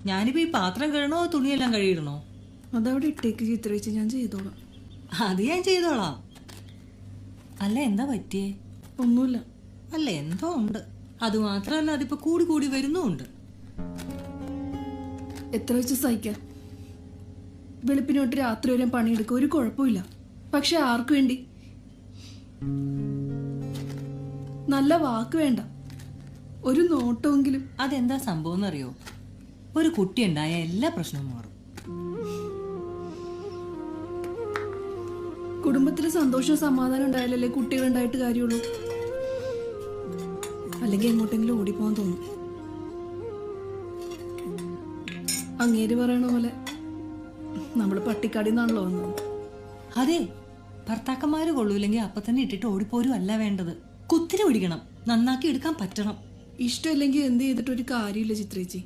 ഞാനിപ്പോ ഈ പാത്രം കഴുകണോ തുണിയെല്ലാം കഴുകിടണോ? അതവിടെ ഇട്ടേക്ക് ചിത്രേച്ചി, ഞാൻ ചെയ്തോളാം. അത് ഞാൻ ചെയ്തോളാം. അല്ല എന്താ പറ്റിയേ? ഒന്നുമില്ല. അല്ല എന്തോ ഉണ്ട്. അത് മാത്രമല്ല അതിപ്പോ കൂടി കൂടി വരുന്നുമുണ്ട്. എത്ര വെച്ച് സഹിക്കാം? വെളുപ്പിനോട്ട് രാത്രി വരെ പണിയെടുക്കുക, ഒരു കുഴപ്പമില്ല. പക്ഷെ ആർക്കു വേണ്ടി? നല്ല വാക്ക് വേണ്ട, ഒരു നോട്ടമെങ്കിലും. അതെന്താ സംഭവം എന്നറിയോ? ഒരു കുട്ടി ഉണ്ടായ എല്ലാ പ്രശ്നവും മാറും. കുടുംബത്തിൽ സന്തോഷവും സമാധാനം ഉണ്ടായാലല്ലേ കുട്ടികളുണ്ടായിട്ട് കാര്യമുള്ളൂ. അല്ലെങ്കിൽ എങ്ങോട്ടെങ്കിലും ഓടിപ്പോവാൻ തോന്നും. അങ്ങേര് പറയണ പോലെ നമ്മള് പട്ടിക്കാടിൽ നിന്നാണല്ലോ വന്നത്. അതെ, ഭർത്താക്കന്മാര് കൊള്ളൂല്ലെങ്കിൽ അപ്പൊ തന്നെ ഇട്ടിട്ട് ഓടിപ്പോരും അല്ല വേണ്ടത്. കുത്തിരി പിടിക്കണം, നന്നാക്കി എടുക്കാൻ പറ്റണം. ഇഷ്ടമില്ലെങ്കിൽ എന്ത് ചെയ്തിട്ടൊരു കാര്യമില്ല ചിത്രേച്ചി.